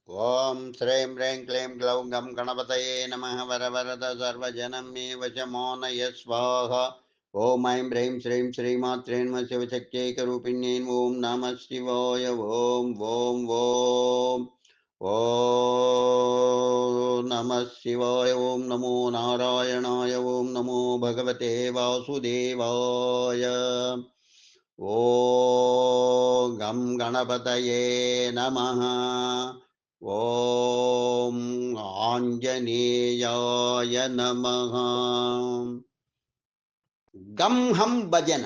ओम श्रीं ह्रीं क्लीं ग्लौं गं गणपतये नमः। वर वरद सर्वजनं मे वशमोनय स्वाहा। ओम ऐं ह्रीं श्रीं श्रीमात्रे नमः शिवशक्त्यैकरूपिण्यै ओम नमः शिवाय। ओम ओम ओम ओम नमः शिवाय। ओम नमो नारायणाय। ओम नमो भगवते वासुदेवाय। ओम गं गणपतये नमः। ओम आंजनेयाय नमः। गम हम भजन।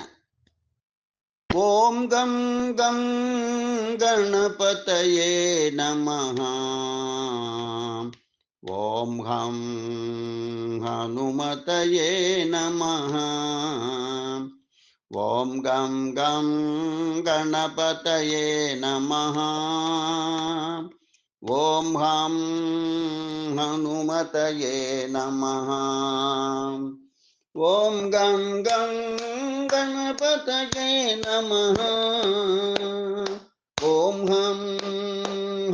ओम गम गम गणपतये नमः। ओम हम हनुमतये नमः। ओम गम गम गणपतये नमः। ओम हम हनुमतये नमः। ओम गं गं गणपतये नमः। ओम हम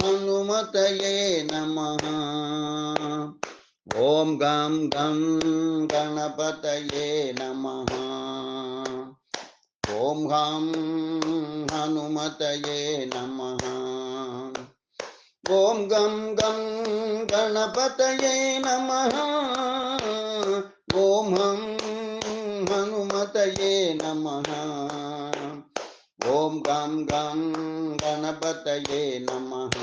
हनुमतये नमः। ओम गं गं गणपतये नमः। ओम हम हनुमतये नमः। ओम गं गं गणपतये नमः। ओम हम हनुमतये नमः। ओम गं गं गणपतये नमः।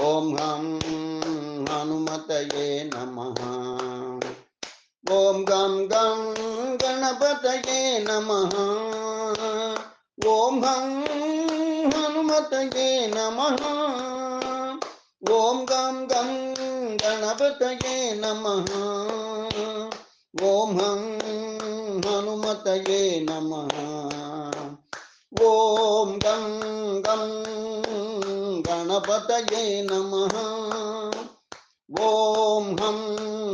ओम हम हनुमतये नमः। ओम गं गं गणपतये नमः। ओम हम हनुमतये नमः। ओम गं गं गणपतये नमः। ओम हम हनुमतये नमः। ओम गं गं गणपतये नमः। ओम हम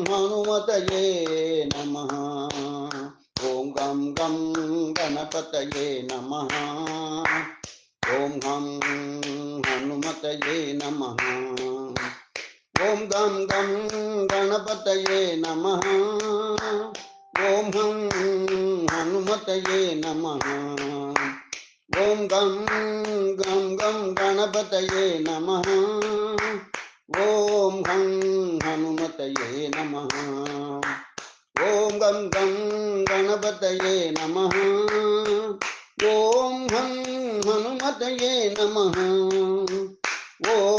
हनुमतये नमः। ओम गं गं गणपतये नमः। ओम हम हनुमतये नमः। ओम गं गं गणपतये नमः। ओम हम हनुमतये नमः। ओम गं गं गं गणपतये नमः। ओम हम हनुमतये नमः। ओम गं गं गणपतये नमः। ओम हम हनुमतये नमः।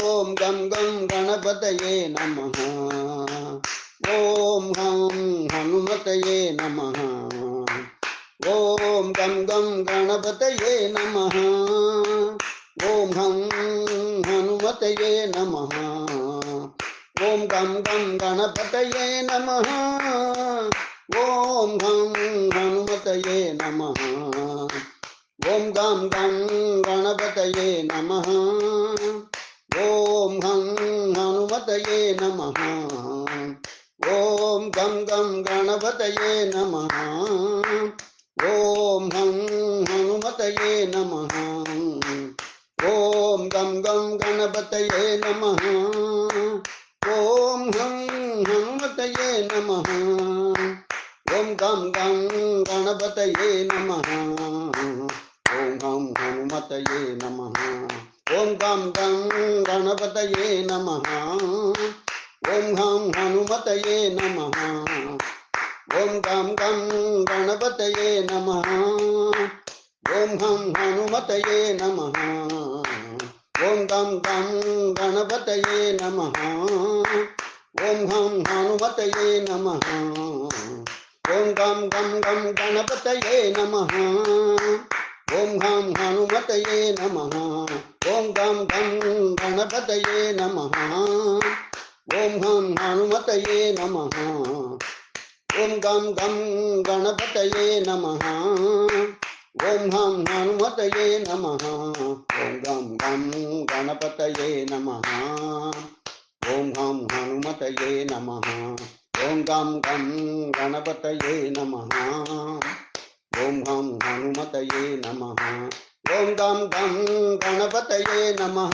ओम गं गं गणपतये नमः। ओम हम हनुमतये नमः। ओम गं गं गणपतये नमः। ओम हम हनुमतये नमः। ओम गं गं गणपतये नमः। ओम हम हनुमतये नमः। ओम गं गं गणपतये नमः। ओम हम हनुमतये नमः। ओम गं गं गणपतये नमः। ओम हम हनुमतये नमः। ओम गं गं गणपतये नमः। ओम हम हनुमतये नमः। ओम गं गं गणपतये नमः। ओम हम हनुमतये नमः। ओम गं गं गणपतये नमः। ओम हम हनुमतये नमः। ओम गं गं गणपतये नमः। ओम हम हनुमतये नमः। ओम गं गं गणपतये नमः। ओम हम हनुमतये नमः। ओम गं गं गं गणपतये नमः। ओम हम हनुमतये नमः। ओम गं गं गणपतये नमः। ओम हम हनुमतये नमः। ओम गं गं गणपतये नमः। ओम हम हनुमतये नमः। ओम गं गं गणपतये नमः। ओम हम हनुमतये नमः। ओम गं गं गणपतये नमः। ओम हम हनुमतये नमः। ओम गं गं गणपतये नमः।